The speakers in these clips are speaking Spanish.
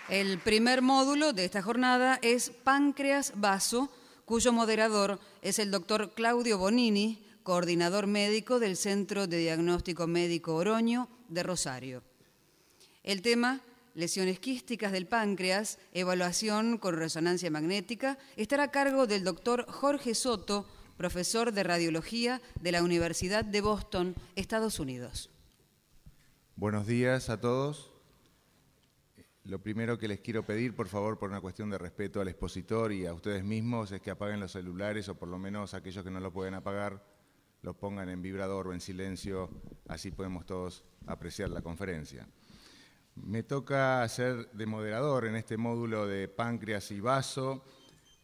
El primer módulo de esta jornada es Páncreas-Vaso, cuyo moderador es el doctor Claudio Bonini, coordinador médico del Centro de Diagnóstico Médico Oroño de Rosario. El tema, lesiones quísticas del páncreas, evaluación con resonancia magnética, estará a cargo del doctor Jorge Soto, profesor de radiología de la Universidad de Boston, Estados Unidos. Buenos días a todos. Lo primero que les quiero pedir, por favor, por una cuestión de respeto al expositor y a ustedes mismos, es que apaguen los celulares o por lo menos aquellos que no lo pueden apagar, los pongan en vibrador o en silencio, así podemos todos apreciar la conferencia. Me toca ser de moderador en este módulo de páncreas y vaso,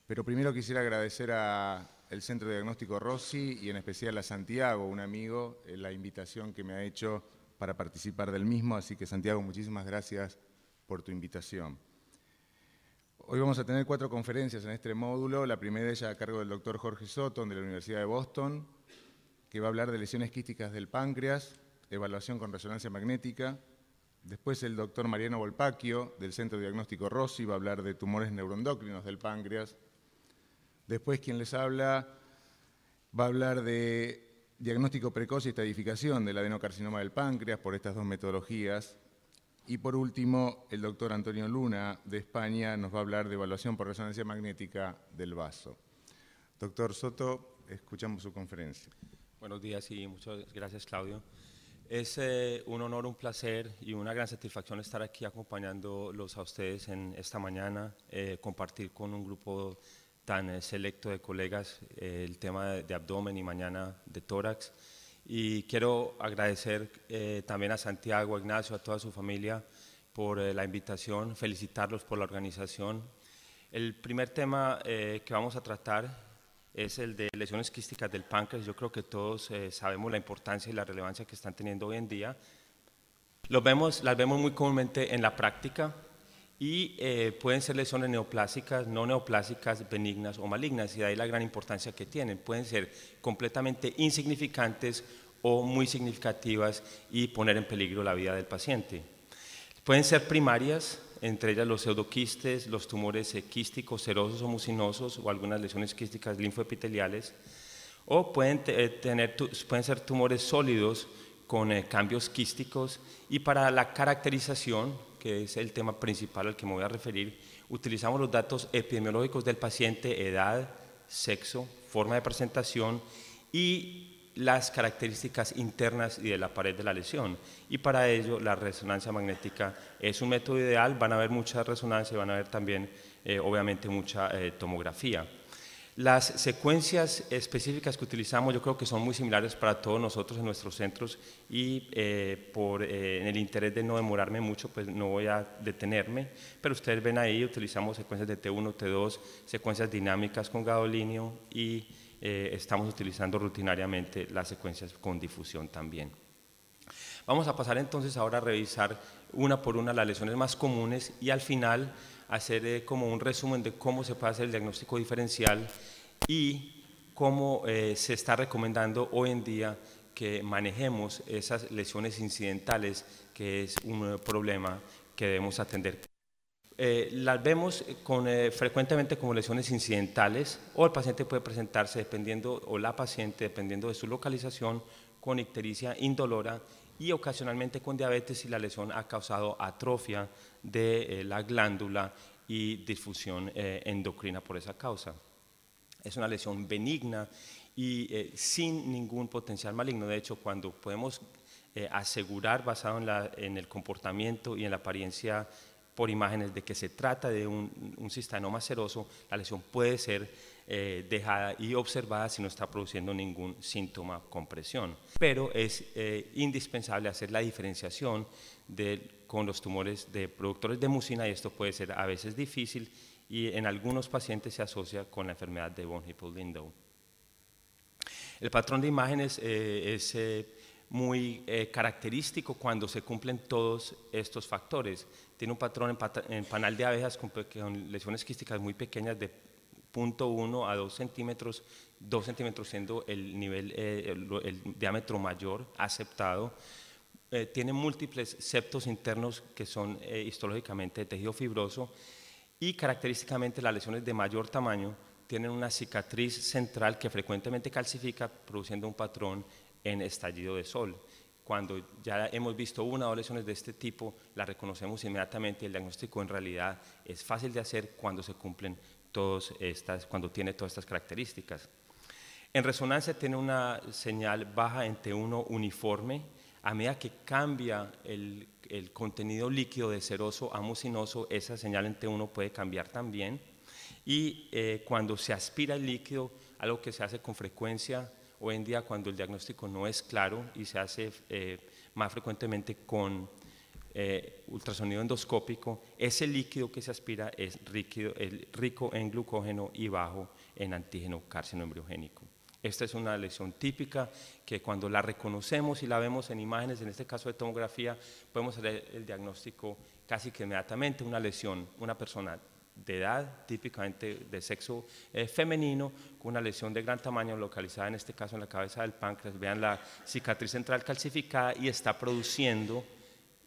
pero primero quisiera agradecer al Centro de Diagnóstico Rossi y en especial a Santiago, un amigo, la invitación que me ha hecho para participar del mismo, así que Santiago, muchísimas gracias por tu invitación. Hoy vamos a tener 4 conferencias en este módulo, la primera de ellas a cargo del doctor Jorge Soto de la Universidad de Boston, que va a hablar de lesiones quísticas del páncreas, evaluación con resonancia magnética. Después el doctor Mariano Volpacchio del Centro de Diagnóstico Rossi va a hablar de tumores neuroendocrinos del páncreas. Después quien les habla va a hablar de diagnóstico precoz y estadificación del adenocarcinoma del páncreas por estas 2 metodologías. Y por último, el doctor Antonio Luna, de España, nos va a hablar de evaluación por resonancia magnética del vaso. Doctor Soto, escuchamos su conferencia. Buenos días y muchas gracias, Claudio. Es un honor, un placer y una gran satisfacción estar aquí acompañándolos a ustedes en esta mañana, compartir con un grupo tan selecto de colegas el tema de abdomen y mañana de tórax. Y quiero agradecer también a Santiago, a Ignacio, a toda su familia por la invitación, felicitarlos por la organización. El primer tema que vamos a tratar es el de lesiones quísticas del páncreas. Yo creo que todos sabemos la importancia y la relevancia que están teniendo hoy en día. Las vemos muy comúnmente en la práctica y pueden ser lesiones neoplásicas, no neoplásicas, benignas o malignas, y de ahí la gran importancia que tienen. Pueden ser completamente insignificantes o muy significativas y poner en peligro la vida del paciente. Pueden ser primarias, entre ellas los pseudoquistes, los tumores quísticos, serosos o mucinosos o algunas lesiones quísticas linfoepiteliales, o pueden ser tumores sólidos con cambios quísticos. Y para la caracterización, que es el tema principal al que me voy a referir, utilizamos los datos epidemiológicos del paciente, edad, sexo, forma de presentación y las características internas y de la pared de la lesión. Y para ello la resonancia magnética es un método ideal. Van a haber mucha resonancia y van a haber también obviamente mucha tomografía. Las secuencias específicas que utilizamos yo creo que son muy similares para todos nosotros en nuestros centros y en el interés de no demorarme mucho, pues no voy a detenerme, pero ustedes ven ahí, utilizamos secuencias de T1, T2, secuencias dinámicas con gadolinio y estamos utilizando rutinariamente las secuencias con difusión también. Vamos a pasar entonces ahora a revisar una por una las lesiones más comunes y al final hacer como un resumen de cómo se puede hacer el diagnóstico diferencial y cómo se está recomendando hoy en día que manejemos esas lesiones incidentales, que es un problema que debemos atender. Las vemos frecuentemente como lesiones incidentales, o el paciente puede presentarse dependiendo, o la paciente dependiendo de su localización, con ictericia indolora y ocasionalmente con diabetes si la lesión ha causado atrofia de la glándula y disfunción endocrina por esa causa. Es una lesión benigna y sin ningún potencial maligno. De hecho, cuando podemos asegurar, basado en el comportamiento y en la apariencia por imágenes, de que se trata de un cistanoma seroso, la lesión puede ser dejada y observada si no está produciendo ningún síntoma con presión. Pero es indispensable hacer la diferenciación con los tumores de productores de mucina, y esto puede ser a veces difícil y en algunos pacientes se asocia con la enfermedad de von Hippel-Lindau. El patrón de imágenes es muy característico cuando se cumplen todos estos factores. Tiene un patrón en panal de abejas con lesiones quísticas muy pequeñas de 0.1 a 2 centímetros, 2 centímetros siendo el diámetro mayor aceptado. tiene múltiples septos internos que son histológicamente de tejido fibroso y característicamente las lesiones de mayor tamaño tienen una cicatriz central que frecuentemente calcifica, produciendo un patrón en estallido de sol. Cuando ya hemos visto una o dos lesiones de este tipo, la reconocemos inmediatamente. El diagnóstico en realidad es fácil de hacer cuando se cumplen cuando tiene todas estas características. En resonancia tiene una señal baja en T1 uniforme. A medida que cambia el contenido líquido de seroso a mucinoso, esa señal en T1 puede cambiar también. Y cuando se aspira el líquido, algo que se hace con frecuencia hoy en día cuando el diagnóstico no es claro y se hace más frecuentemente con ultrasonido endoscópico, ese líquido que se aspira es rico en glucógeno y bajo en antígeno carcinoembriogénico. Esta es una lesión típica que cuando la reconocemos y la vemos en imágenes, en este caso de tomografía, podemos hacer el diagnóstico casi que inmediatamente. Una lesión, una persona de edad, típicamente de sexo femenino, con una lesión de gran tamaño localizada en este caso en la cabeza del páncreas. Vean la cicatriz central calcificada y está produciendo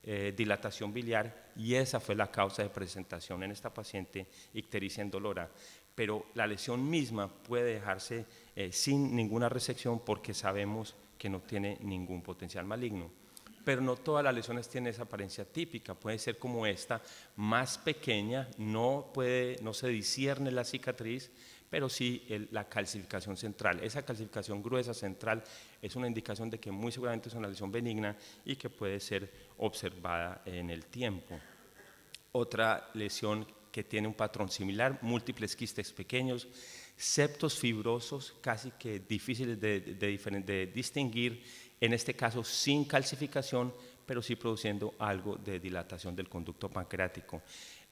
dilatación biliar, y esa fue la causa de presentación en esta paciente ictericia indolora. Pero la lesión misma puede dejarse sin ninguna resección porque sabemos que no tiene ningún potencial maligno. Pero no todas las lesiones tienen esa apariencia típica, puede ser como esta, más pequeña, no se discierne la cicatriz, pero sí la calcificación central. Esa calcificación gruesa central es una indicación de que muy seguramente es una lesión benigna y que puede ser observada en el tiempo. Otra lesión que tiene un patrón similar, múltiples quistes pequeños, septos fibrosos casi que difíciles de distinguir, en este caso sin calcificación, pero sí produciendo algo de dilatación del conducto pancreático.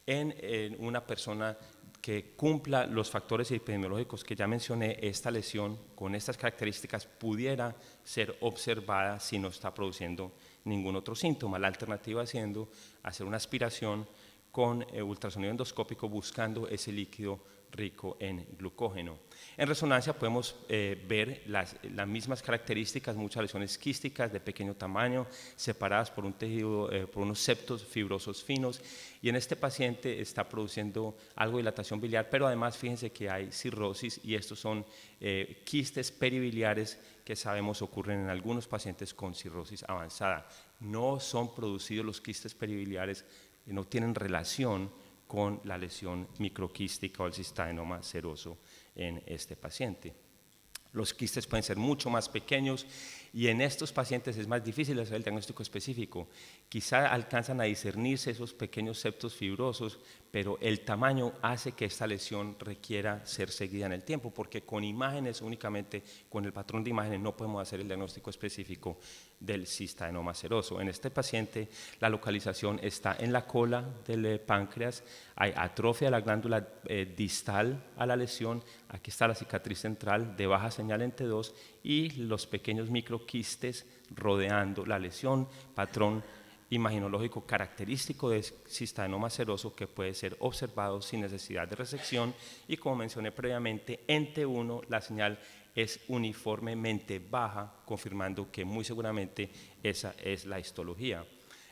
En una persona que cumpla los factores epidemiológicos que ya mencioné, esta lesión con estas características pudiera ser observada si no está produciendo ningún otro síntoma. La alternativa siendo hacer una aspiración con ultrasonido endoscópico buscando ese líquido rico en glucógeno. En resonancia podemos ver las mismas características, muchas lesiones quísticas de pequeño tamaño, separadas por un tejido, por unos septos fibrosos finos, y en este paciente está produciendo algo de dilatación biliar, pero además fíjense que hay cirrosis, y estos son quistes peribiliares que sabemos ocurren en algunos pacientes con cirrosis avanzada. No son producidos los quistes peribiliares, no tienen relación con la lesión microquística o el cistadenoma seroso en este paciente. Los quistes pueden ser mucho más pequeños y en estos pacientes es más difícil hacer el diagnóstico específico. Quizá alcanzan a discernirse esos pequeños septos fibrosos, pero el tamaño hace que esta lesión requiera ser seguida en el tiempo, porque con imágenes, únicamente con el patrón de imágenes, no podemos hacer el diagnóstico específico del cistadenoma seroso. En este paciente la localización está en la cola del páncreas, hay atrofia de la glándula distal a la lesión, aquí está la cicatriz central de baja señal en T2 y los pequeños microquistes rodeando la lesión, patrón imaginológico característico de cistadenoma seroso que puede ser observado sin necesidad de resección, y como mencioné previamente, en T1 la señal es uniformemente baja, confirmando que muy seguramente esa es la histología.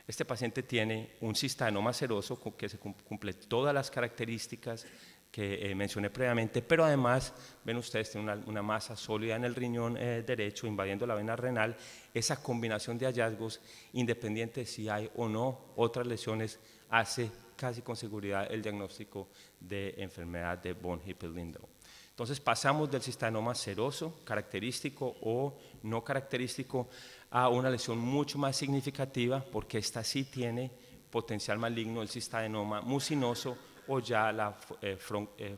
Este paciente tiene un cistadenoma seroso que se cumple todas las características que mencioné previamente, pero además, ven ustedes, tiene una masa sólida en el riñón derecho, invadiendo la vena renal. Esa combinación de hallazgos, independiente de si hay o no otras lesiones, hace casi con seguridad el diagnóstico de enfermedad de von Hippel-Lindau. Entonces pasamos del cistadenoma seroso, característico o no característico, a una lesión mucho más significativa, porque esta sí tiene potencial maligno, el cistadenoma mucinoso, o ya la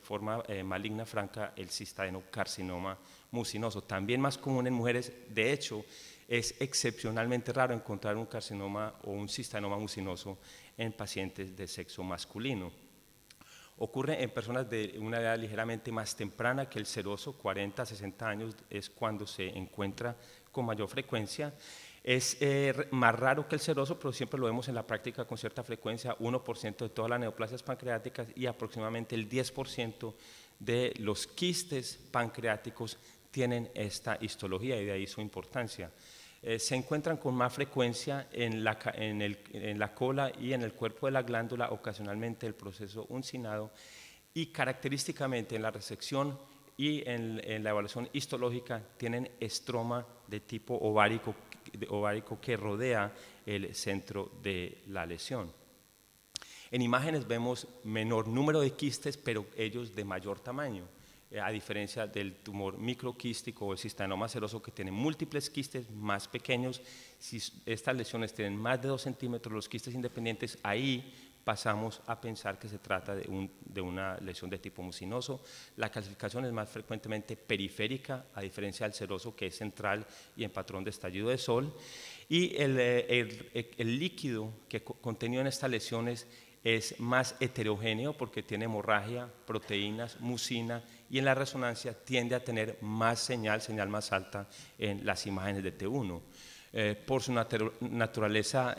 forma maligna franca, el cistadenocarcinoma mucinoso, también más común en mujeres. De hecho, es excepcionalmente raro encontrar un carcinoma o un cistadenoma mucinoso en pacientes de sexo masculino. Ocurre en personas de una edad ligeramente más temprana que el seroso, 40 a 60 años es cuando se encuentra con mayor frecuencia. Es más raro que el seroso, pero siempre lo vemos en la práctica con cierta frecuencia, 1% de todas las neoplasias pancreáticas y aproximadamente el 10% de los quistes pancreáticos tienen esta histología, y de ahí su importancia. se encuentran con más frecuencia en la cola y en el cuerpo de la glándula, ocasionalmente el proceso uncinado, y característicamente en la resección y en la evaluación histológica tienen estroma de tipo ovárico que rodea el centro de la lesión. En imágenes vemos menor número de quistes, pero ellos de mayor tamaño, a diferencia del tumor microquístico o el cistanoma seroso, que tiene múltiples quistes más pequeños. Si estas lesiones tienen más de 2 centímetros, los quistes independientes, ahí pasamos a pensar que se trata de una lesión de tipo mucinoso. La calcificación es más frecuentemente periférica, a diferencia del seroso, que es central y en patrón de estallido de sol. Y el líquido que contenido en estas lesiones es más heterogéneo porque tiene hemorragia, proteínas, mucina, y en la resonancia tiende a tener más señal más alta en las imágenes de T1. Por su naturaleza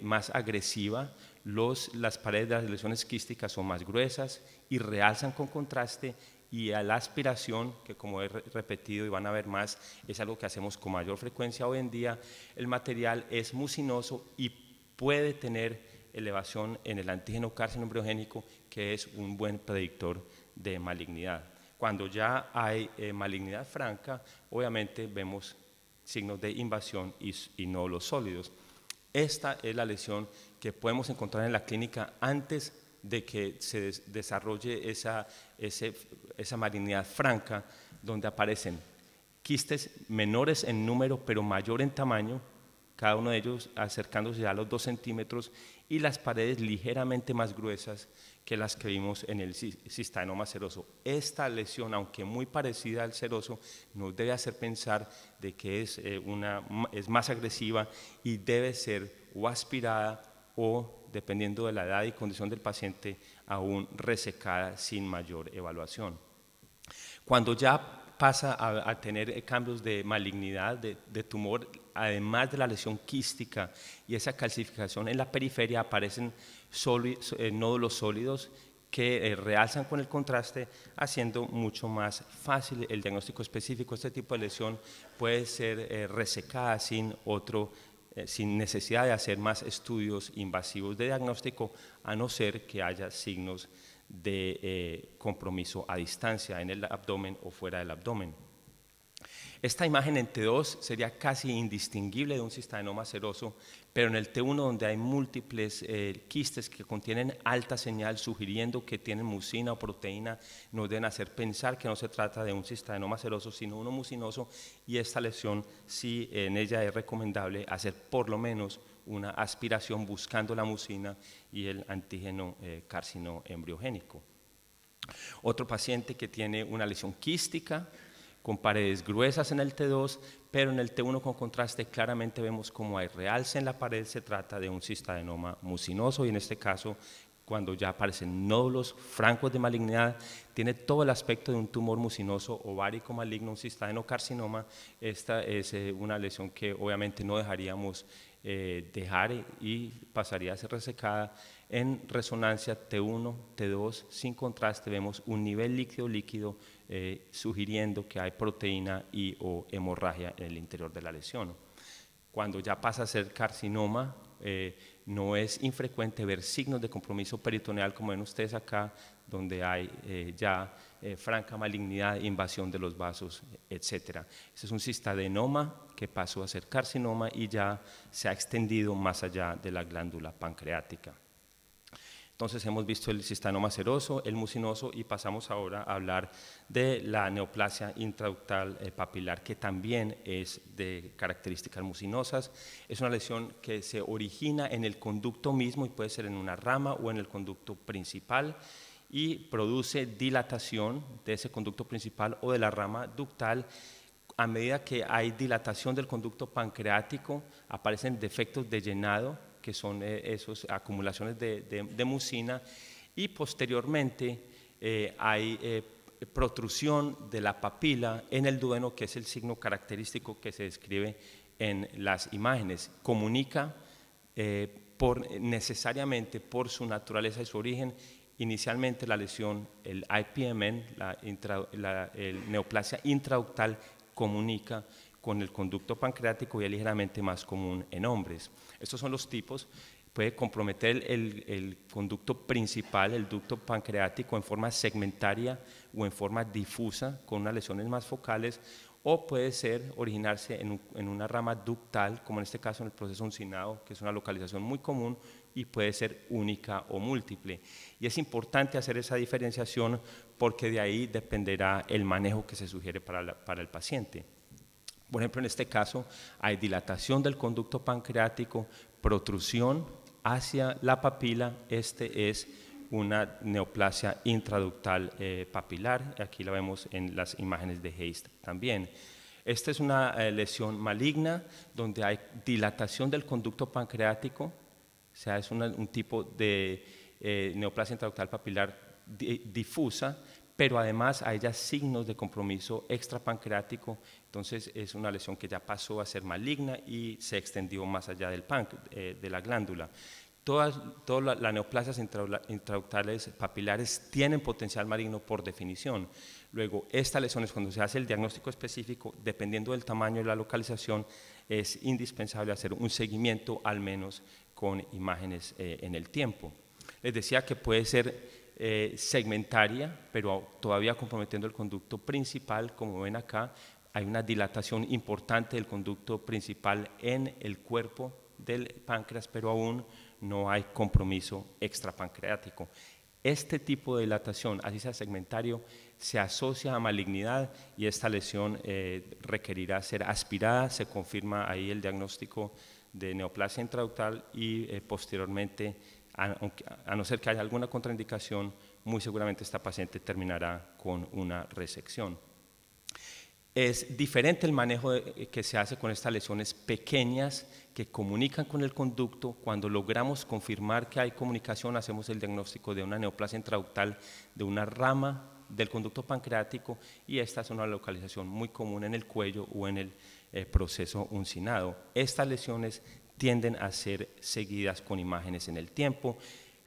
más agresiva, las paredes de las lesiones quísticas son más gruesas y realzan con contraste, y a la aspiración, que como he repetido y van a ver más, es algo que hacemos con mayor frecuencia hoy en día, el material es mucinoso y puede tener elevación en el antígeno carcino embriogénico, que es un buen predictor de malignidad. Cuando ya hay malignidad franca, obviamente vemos signos de invasión y nódulos sólidos. Esta es la lesión que podemos encontrar en la clínica antes de que se desarrolle esa malignidad franca, donde aparecen quistes menores en número pero mayor en tamaño, cada uno de ellos acercándose a los 2 centímetros, y las paredes ligeramente más gruesas que las que vimos en el cistanoma seroso. Esta lesión, aunque muy parecida al seroso, nos debe hacer pensar de que es más agresiva y debe ser o aspirada o, dependiendo de la edad y condición del paciente, aún resecada sin mayor evaluación. Cuando ya pasa a tener cambios de malignidad, de tumor, además de la lesión quística y esa calcificación en la periferia, aparecen nódulos sólidos que realzan con el contraste, haciendo mucho más fácil el diagnóstico específico. Este tipo de lesión puede ser resecada sin necesidad de hacer más estudios invasivos de diagnóstico, a no ser que haya signos de compromiso a distancia en el abdomen o fuera del abdomen. Esta imagen en T2 sería casi indistinguible de un cistanoma seroso, pero en el T1, donde hay múltiples quistes que contienen alta señal, sugiriendo que tienen mucina o proteína, nos deben hacer pensar que no se trata de un cistanoma seroso, sino uno mucinoso, y esta lesión, sí, en ella es recomendable hacer por lo menos una aspiración buscando la mucina y el antígeno carcino embriogénico. Otro paciente que tiene una lesión quística con paredes gruesas en el T2, pero en el T1 con contraste claramente vemos como hay realce en la pared. Se trata de un cistadenoma mucinoso, y en este caso, cuando ya aparecen nódulos francos de malignidad, tiene todo el aspecto de un tumor mucinoso ovárico maligno, un cistadenocarcinoma. Esta es una lesión que obviamente no dejaríamos dejar y pasaría a ser resecada. En resonancia T1, T2, sin contraste, vemos un nivel líquido sugiriendo que hay proteína y o hemorragia en el interior de la lesión. Cuando ya pasa a ser carcinoma, no es infrecuente ver signos de compromiso peritoneal, como ven ustedes acá, donde hay ya franca malignidad, invasión de los vasos, etc. Este es un cistadenoma que pasó a ser carcinoma y ya se ha extendido más allá de la glándula pancreática. Entonces hemos visto el cistanoma seroso, el mucinoso, y pasamos ahora a hablar de la neoplasia intraductal papilar, que también es de características mucinosas. Es una lesión que se origina en el conducto mismo y puede ser en una rama o en el conducto principal, y produce dilatación de ese conducto principal o de la rama ductal. A medida que hay dilatación del conducto pancreático, aparecen defectos de llenado, que son esas acumulaciones de mucina, y posteriormente hay protrusión de la papila en el duodeno, que es el signo característico que se describe en las imágenes. Comunica necesariamente por su naturaleza y su origen. Inicialmente la lesión, el IPMN, el neoplasia intraductal, comunica con el conducto pancreático y es ligeramente más común en hombres. Estos son los tipos. Puede comprometer el conducto principal, el ducto pancreático, en forma segmentaria o en forma difusa, con unas lesiones más focales, o puede originarse en una rama ductal, como en este caso en el proceso uncinado, que es una localización muy común, y puede ser única o múltiple. Y es importante hacer esa diferenciación porque de ahí dependerá el manejo que se sugiere para el paciente. Por ejemplo, en este caso hay dilatación del conducto pancreático, protrusión hacia la papila. Este es una neoplasia intraductal papilar. Aquí la vemos en las imágenes de Heist también. Esta es una lesión maligna donde hay dilatación del conducto pancreático, o sea, es un tipo de neoplasia intraductal papilar difusa, pero además hay ya signos de compromiso extrapancreático, entonces es una lesión que ya pasó a ser maligna y se extendió más allá de la glándula. Todas las neoplasias intraductales papilares tienen potencial maligno por definición. Luego, estas lesiones, cuando se hace el diagnóstico específico, dependiendo del tamaño y la localización, es indispensable hacer un seguimiento, al menos con imágenes en el tiempo. Les decía que puede ser segmentaria, pero todavía comprometiendo el conducto principal. Como ven acá, hay una dilatación importante del conducto principal en el cuerpo del páncreas, pero aún no hay compromiso extrapancreático. Este tipo de dilatación, así sea segmentario, se asocia a malignidad y esta lesión requerirá ser aspirada. Se confirma ahí el diagnóstico de neoplasia intraductal y posteriormente, a no ser que haya alguna contraindicación, muy seguramente esta paciente terminará con una resección. Es diferente el manejo que se hace con estas lesiones pequeñas que comunican con el conducto. Cuando logramos confirmar que hay comunicación, hacemos el diagnóstico de una neoplasia intraductal de una rama del conducto pancreático, y esta es una localización muy común en el cuello o en el proceso uncinado. Estas lesiones tienden a ser seguidas con imágenes en el tiempo.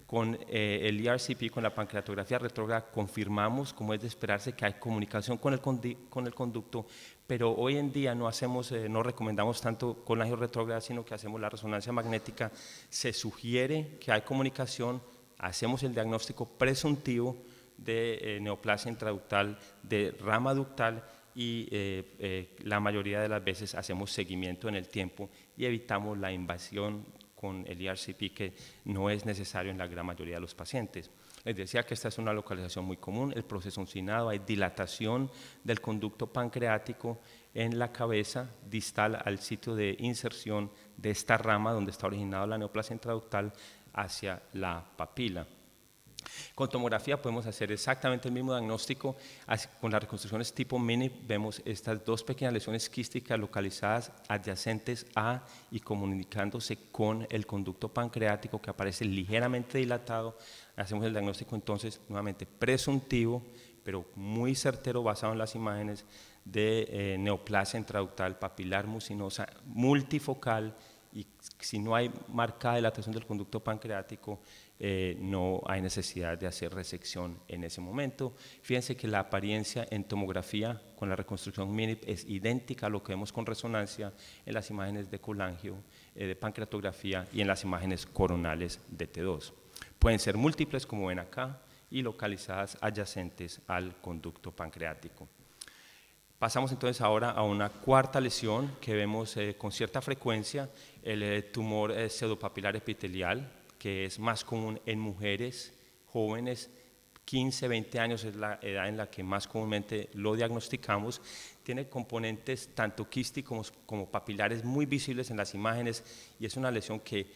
Con el ERCP, con la pancreatografía retrógrada, confirmamos, como es de esperarse, que hay comunicación con el conducto, pero hoy en día no recomendamos tanto con la retrógrada, sino que hacemos la resonancia magnética. Se sugiere que hay comunicación, hacemos el diagnóstico presuntivo de neoplasia intraductal de rama ductal y la mayoría de las veces hacemos seguimiento en el tiempo y evitamos la invasión con el ERCP, que no es necesario en la gran mayoría de los pacientes. Les decía que esta es una localización muy común, el proceso uncinado. Hay dilatación del conducto pancreático en la cabeza distal al sitio de inserción de esta rama donde está originada la neoplasia intraductal hacia la papila. Con tomografía podemos hacer exactamente el mismo diagnóstico. Con las reconstrucciones tipo MINIP vemos estas dos pequeñas lesiones quísticas localizadas adyacentes a y comunicándose con el conducto pancreático, que aparece ligeramente dilatado. Hacemos el diagnóstico entonces nuevamente presuntivo, pero muy certero, basado en las imágenes de neoplasia intraductal papilar mucinosa multifocal, y si no hay marcada dilatación del conducto pancreático, no hay necesidad de hacer resección en ese momento. Fíjense que la apariencia en tomografía con la reconstrucción MINIP es idéntica a lo que vemos con resonancia en las imágenes de colangio, de pancreatografía y en las imágenes coronales de T2. Pueden ser múltiples, como ven acá, y localizadas adyacentes al conducto pancreático. Pasamos entonces ahora a una cuarta lesión que vemos con cierta frecuencia, el tumor pseudopapilar epitelial, que es más común en mujeres jóvenes. 15, 20 años es la edad en la que más comúnmente lo diagnosticamos. Tiene componentes tanto quísticos como papilares muy visibles en las imágenes, y es una lesión que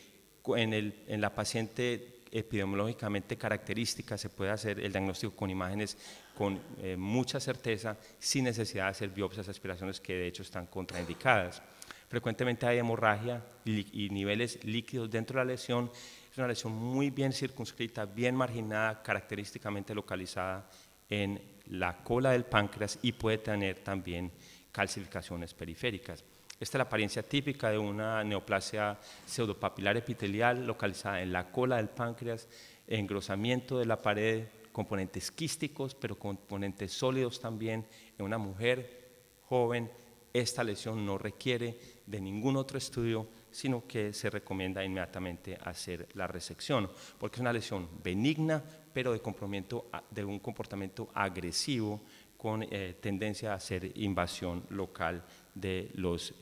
en la paciente epidemiológicamente característica se puede hacer el diagnóstico con imágenes con mucha certeza, sin necesidad de hacer biopsias, aspiraciones, que de hecho están contraindicadas. Frecuentemente hay hemorragia y niveles líquidos dentro de la lesión. Es una lesión muy bien circunscrita, bien marginada, característicamente localizada en la cola del páncreas, y puede tener también calcificaciones periféricas. Esta es la apariencia típica de una neoplasia pseudopapilar epitelial localizada en la cola del páncreas, engrosamiento de la pared, componentes quísticos, pero componentes sólidos también en una mujer joven, esta lesión no requiere de ningún otro estudio, sino que se recomienda inmediatamente hacer la resección, porque es una lesión benigna, pero de un comportamiento agresivo con tendencia a hacer invasión local de los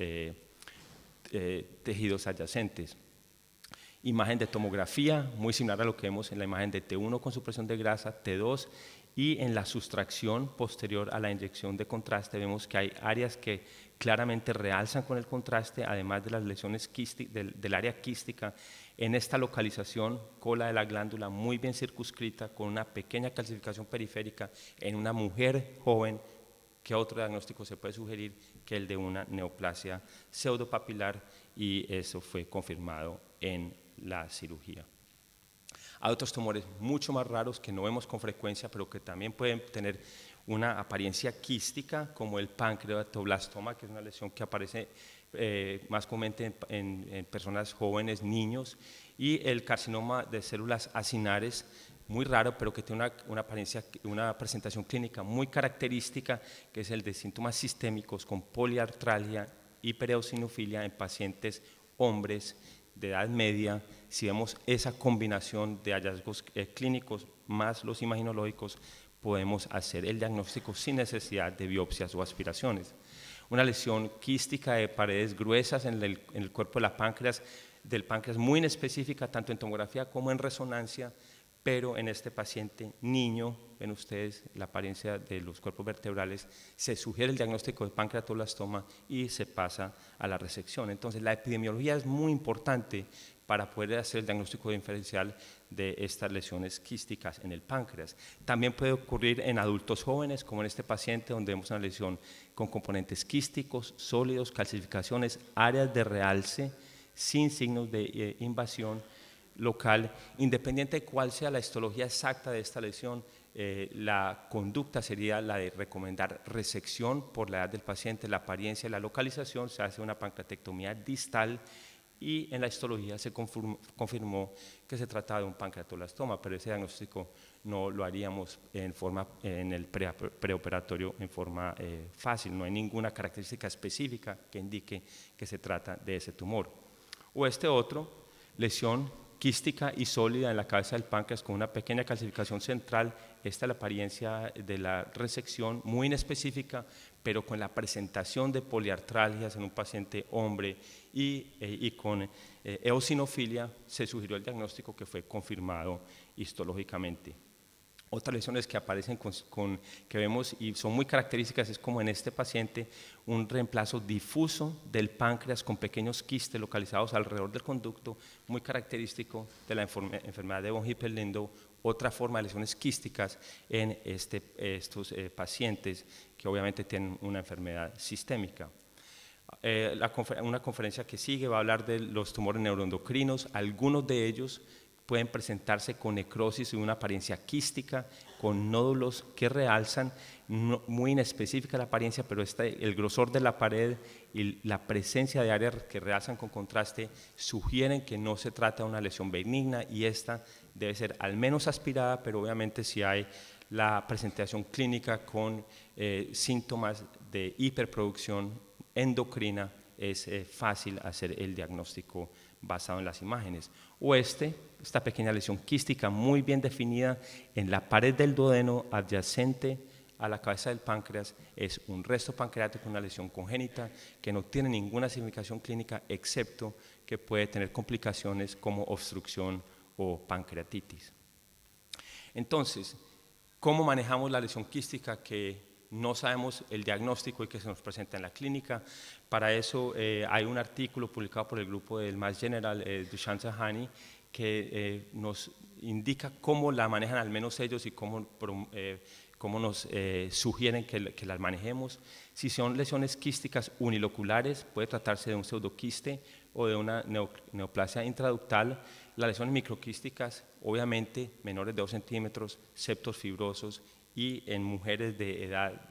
tejidos adyacentes. Imagen de tomografía, muy similar a lo que vemos en la imagen de T1 con supresión de grasa, T2, y en la sustracción posterior a la inyección de contraste vemos que hay áreas que claramente realzan con el contraste, además de las lesiones del área quística. En esta localización, cola de la glándula muy bien circunscrita, con una pequeña calcificación periférica en una mujer joven. ¿Qué otro diagnóstico se puede sugerir que el de una neoplasia pseudopapilar? Y eso fue confirmado en la cirugía. Hay otros tumores mucho más raros que no vemos con frecuencia, pero que también pueden tener una apariencia quística, como el pancreatoblastoma, que es una lesión que aparece más comúnmente en personas jóvenes, niños, y el carcinoma de células acinares, muy raro, pero que tiene una presentación clínica muy característica, que es el de síntomas sistémicos con poliartralgia, hipereosinofilia en pacientes hombres de edad media. Si vemos esa combinación de hallazgos clínicos más los imaginológicos, podemos hacer el diagnóstico sin necesidad de biopsias o aspiraciones. Una lesión quística de paredes gruesas en el cuerpo del páncreas, muy inespecífica, tanto en tomografía como en resonancia, pero en este paciente niño, ven ustedes la apariencia de los cuerpos vertebrales, se sugiere el diagnóstico de pancreatoblastoma y se pasa a la resección. Entonces, la epidemiología es muy importante para poder hacer el diagnóstico diferencial de estas lesiones quísticas en el páncreas. También puede ocurrir en adultos jóvenes, como en este paciente, donde vemos una lesión con componentes quísticos, sólidos, calcificaciones, áreas de realce, sin signos de invasión local. Independiente de cuál sea la histología exacta de esta lesión, la conducta sería la de recomendar resección por la edad del paciente, la apariencia y la localización. Se hace una pancreatectomía distal y en la histología se confirmó que se trataba de un pancreatoblastoma, pero ese diagnóstico no lo haríamos en el preoperatorio en forma fácil. No hay ninguna característica específica que indique que se trata de ese tumor. O este otro, lesión quística y sólida en la cabeza del páncreas con una pequeña calcificación central. Esta es la apariencia de la resección, muy inespecífica, pero con la presentación de poliartralgias en un paciente hombre y con eosinofilia, se sugirió el diagnóstico que fue confirmado histológicamente. Otras lesiones que aparecen que vemos y son muy características es como en este paciente un reemplazo difuso del páncreas con pequeños quistes localizados alrededor del conducto, muy característico de la enfermedad de von Hippel-Lindau. Otra forma de lesiones quísticas en estos pacientes que obviamente tienen una enfermedad sistémica. Una conferencia que sigue va a hablar de los tumores neuroendocrinos. Algunos de ellos pueden presentarse con necrosis y una apariencia quística, con nódulos que realzan, muy inespecífica la apariencia, pero el grosor de la pared y la presencia de áreas que realzan con contraste sugieren que no se trata de una lesión benigna y esta debe ser al menos aspirada, pero obviamente si hay la presentación clínica con síntomas de hiperproducción endocrina, es fácil hacer el diagnóstico basado en las imágenes. O esta pequeña lesión quística muy bien definida en la pared del duodeno adyacente a la cabeza del páncreas, es un resto pancreático, una lesión congénita que no tiene ninguna significación clínica, excepto que puede tener complicaciones como obstrucción o pancreatitis. Entonces, ¿cómo manejamos la lesión quística que no sabemos el diagnóstico y que se nos presenta en la clínica? Para eso hay un artículo publicado por el grupo del Mass General, Dushan Sahani, que nos indica cómo la manejan al menos ellos y cómo nos sugieren que las manejemos. Si son lesiones quísticas uniloculares, puede tratarse de un pseudoquiste o de una neoplasia intraductal. Las lesiones microquísticas, obviamente menores de 2 centímetros, septos fibrosos, y en mujeres de edad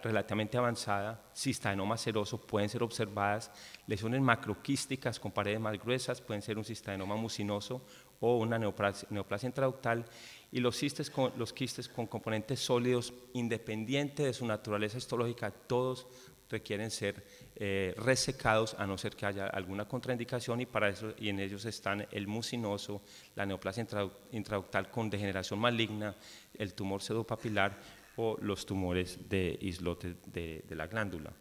relativamente avanzada, cistadenoma seroso, pueden ser observadas. Lesiones macroquísticas con paredes más gruesas pueden ser un cistadenoma mucinoso o una neoplasia intraductal. Y los quistes con componentes sólidos, independiente de su naturaleza histológica, todos requieren ser resecados a no ser que haya alguna contraindicación, y para eso, y en ellos están el mucinoso, la neoplasia intraductal con degeneración maligna, el tumor pseudopapilar o los tumores de islotes de la glándula.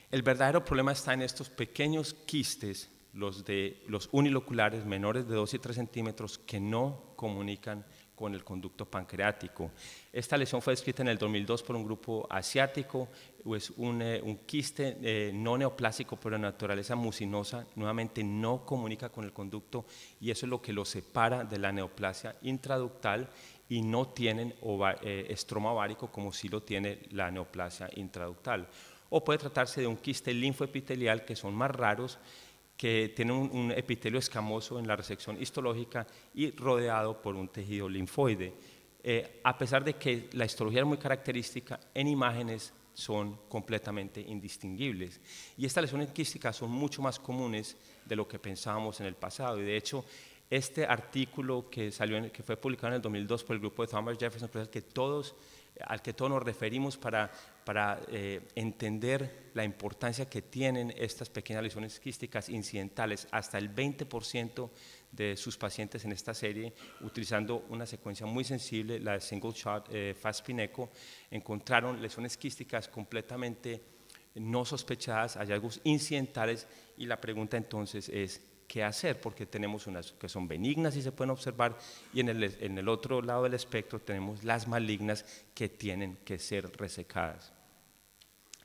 El verdadero problema está en estos pequeños quistes, los uniloculares menores de 2 y 3 centímetros, que no comunican con el conducto pancreático. Esta lesión fue descrita en el 2002 por un grupo asiático. Es un quiste no neoplásico, pero de naturaleza mucinosa, nuevamente no comunica con el conducto, y eso es lo que lo separa de la neoplasia intraductal, y no tienen estroma ovárico como sí lo tiene la neoplasia intraductal. O puede tratarse de un quiste linfoepitelial, que son más raros, que tienen un epitelio escamoso en la resección histológica y rodeado por un tejido linfoide. A pesar de que la histología es muy característica, en imágenes son completamente indistinguibles. Y estas lesiones quísticas son mucho más comunes de lo que pensábamos en el pasado, y de hecho este artículo que fue publicado en el 2002 por el grupo de Thomas Jefferson, al que todos nos referimos para entender la importancia que tienen estas pequeñas lesiones quísticas incidentales. Hasta el 20% de sus pacientes en esta serie, utilizando una secuencia muy sensible, la de single shot FASPIN echo, encontraron lesiones quísticas completamente no sospechadas, hallazgos incidentales, y la pregunta entonces es ¿qué hacer? Porque tenemos unas que son benignas y se pueden observar, y en el otro lado del espectro tenemos las malignas que tienen que ser resecadas.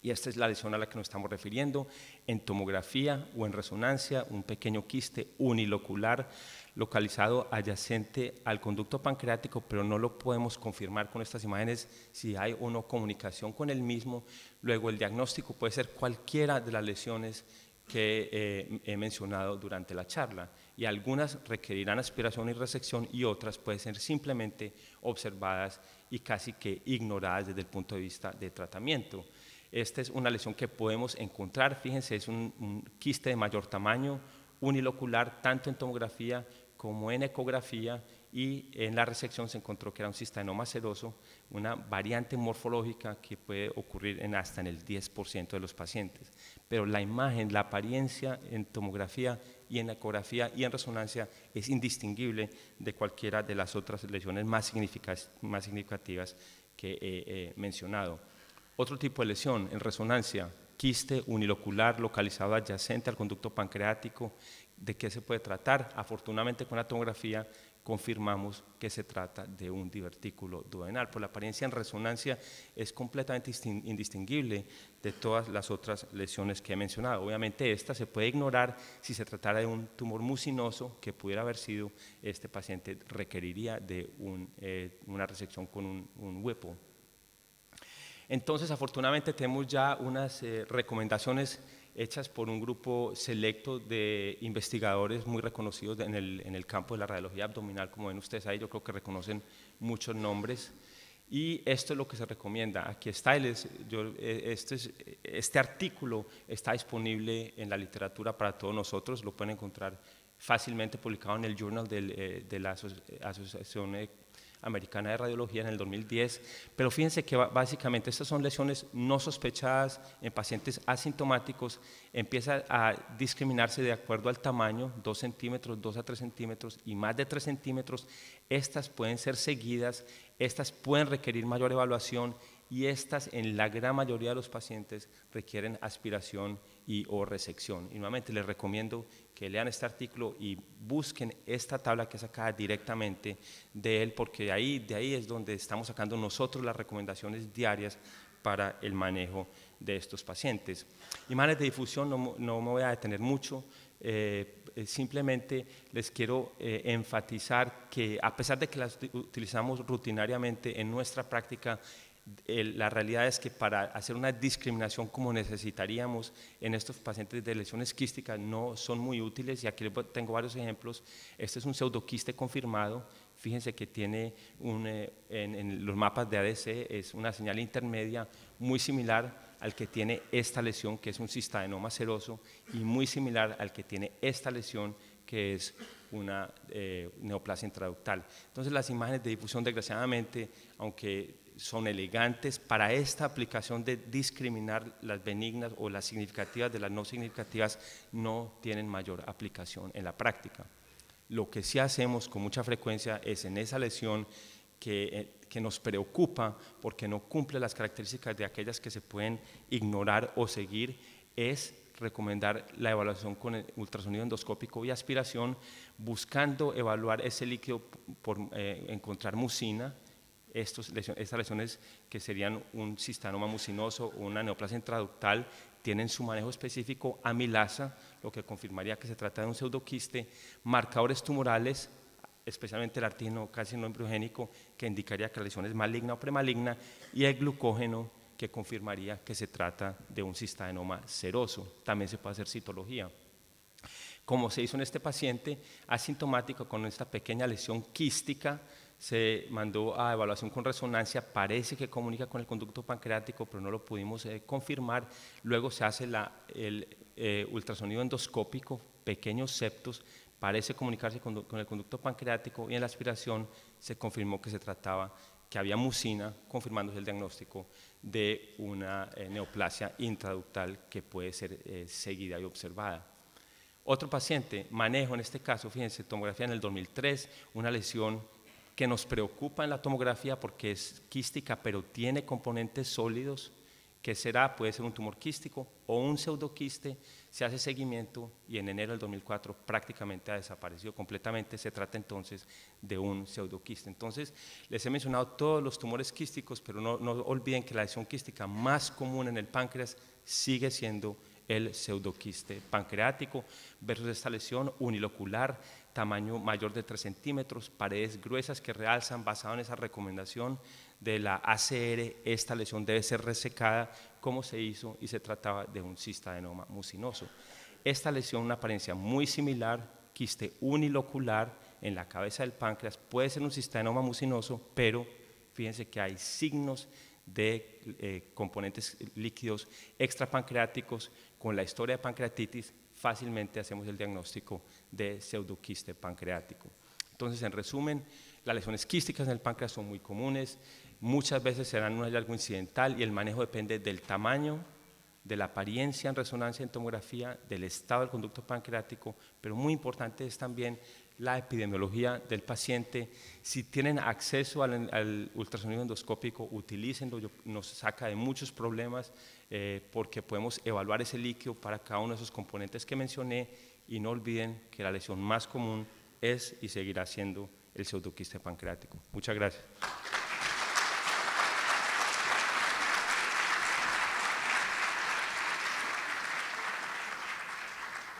Y esta es la lesión a la que nos estamos refiriendo. En tomografía o en resonancia, un pequeño quiste unilocular localizado adyacente al conducto pancreático, pero no lo podemos confirmar con estas imágenes si hay o no comunicación con el mismo. Luego, el diagnóstico puede ser cualquiera de las lesiones que he mencionado durante la charla, y algunas requerirán aspiración y resección, y otras pueden ser simplemente observadas y casi que ignoradas desde el punto de vista de tratamiento. Esta es una lesión que podemos encontrar, fíjense, es un quiste de mayor tamaño, unilocular, tanto en tomografía como en ecografía, y en la resección se encontró que era un cistadenoma seroso, una variante morfológica que puede ocurrir hasta en el 10% de los pacientes. Pero la imagen, la apariencia en tomografía y en ecografía y en resonancia es indistinguible de cualquiera de las otras lesiones más significativas que he mencionado. Otro tipo de lesión en resonancia, quiste unilocular localizado adyacente al conducto pancreático. ¿De qué se puede tratar? Afortunadamente, con la tomografía confirmamos que se trata de un divertículo duodenal. Por la apariencia en resonancia es completamente indistinguible de todas las otras lesiones que he mencionado. Obviamente esta se puede ignorar si se tratara de un tumor mucinoso que pudiera haber sido, este paciente requeriría de una resección con un Whipple. Entonces, afortunadamente tenemos ya unas recomendaciones hechas por un grupo selecto de investigadores muy reconocidos en el campo de la radiología abdominal. Como ven ustedes ahí, yo creo que reconocen muchos nombres, y esto es lo que se recomienda. Aquí está, este artículo está disponible en la literatura para todos nosotros, lo pueden encontrar fácilmente publicado en el Journal de la Asociación Americana de Radiología en el 2010, pero fíjense que básicamente estas son lesiones no sospechadas en pacientes asintomáticos. Empieza a discriminarse de acuerdo al tamaño, 2 centímetros, 2 a 3 centímetros y más de 3 centímetros. Estas pueden ser seguidas, estas pueden requerir mayor evaluación, y estas en la gran mayoría de los pacientes requieren aspiración o resección. Y nuevamente les recomiendo que lean este artículo y busquen esta tabla que es sacada directamente de él, porque de ahí es donde estamos sacando nosotros las recomendaciones diarias para el manejo de estos pacientes. Imágenes de difusión, no me voy a detener mucho, simplemente les quiero enfatizar que a pesar de que las utilizamos rutinariamente en nuestra práctica, la realidad es que para hacer una discriminación como necesitaríamos en estos pacientes de lesiones quísticas no son muy útiles, y aquí tengo varios ejemplos. Este es un pseudoquiste confirmado, fíjense que tiene en los mapas de ADC es una señal intermedia muy similar al que tiene esta lesión, que es un cistadenoma seroso, y muy similar al que tiene esta lesión, que es una neoplasia intraductal. Entonces las imágenes de difusión, desgraciadamente, aunque son elegantes. Para esta aplicación de discriminar las benignas o las significativas de las no significativas no tienen mayor aplicación en la práctica. Lo que sí hacemos con mucha frecuencia es en esa lesión que nos preocupa porque no cumple las características de aquellas que se pueden ignorar o seguir, es recomendar la evaluación con el ultrasonido endoscópico y aspiración, buscando evaluar ese líquido por encontrar mucina. Estas lesiones que serían un cistanoma mucinoso o una neoplasia intraductal tienen su manejo específico, amilasa, lo que confirmaría que se trata de un pseudoquiste, marcadores tumorales, especialmente el artígeno embriogénico, que indicaría que la lesión es maligna o premaligna, y el glucógeno, que confirmaría que se trata de un cistadenoma seroso. También se puede hacer citología. Como se hizo en este paciente asintomático con esta pequeña lesión quística, se mandó a evaluación con resonancia, parece que comunica con el conducto pancreático, pero no lo pudimos confirmar. Luego se hace el ultrasonido endoscópico, pequeños septos, parece comunicarse con el conducto pancreático, y en la aspiración se confirmó que se trataba, que había mucina, confirmándose el diagnóstico de una neoplasia intraductal que puede ser seguida y observada. Otro paciente, manejo en este caso, fíjense, tomografía en el 2003, una lesión que nos preocupa en la tomografía porque es quística, pero tiene componentes sólidos. ¿Qué será? Puede ser un tumor quístico o un pseudoquiste. Se hace seguimiento y en enero del 2004 prácticamente ha desaparecido completamente. Se trata entonces de un pseudoquiste. Entonces, les he mencionado todos los tumores quísticos, pero no olviden que la lesión quística más común en el páncreas sigue siendo el pseudoquiste pancreático, versus esta lesión unilocular, tamaño mayor de 3 centímetros, paredes gruesas que realzan, basado en esa recomendación de la ACR, esta lesión debe ser resecada, como se hizo, y se trataba de un cistadenoma mucinoso. Esta lesión, una apariencia muy similar, quiste unilocular en la cabeza del páncreas, puede ser un cistadenoma mucinoso, pero fíjense que hay signos de componentes líquidos extrapancreáticos. Con la historia de pancreatitis fácilmente hacemos el diagnóstico de pseudoquiste pancreático. Entonces, en resumen, las lesiones quísticas en el páncreas son muy comunes, muchas veces serán un hallazgo incidental y el manejo depende del tamaño, de la apariencia en resonancia en tomografía, del estado del conducto pancreático, pero muy importante es también la epidemiología del paciente. Si tienen acceso al ultrasonido endoscópico, utilícenlo, nos saca de muchos problemas porque podemos evaluar ese líquido para cada uno de esos componentes que mencioné, y no olviden que la lesión más común es y seguirá siendo el pseudoquiste pancreático. Muchas gracias.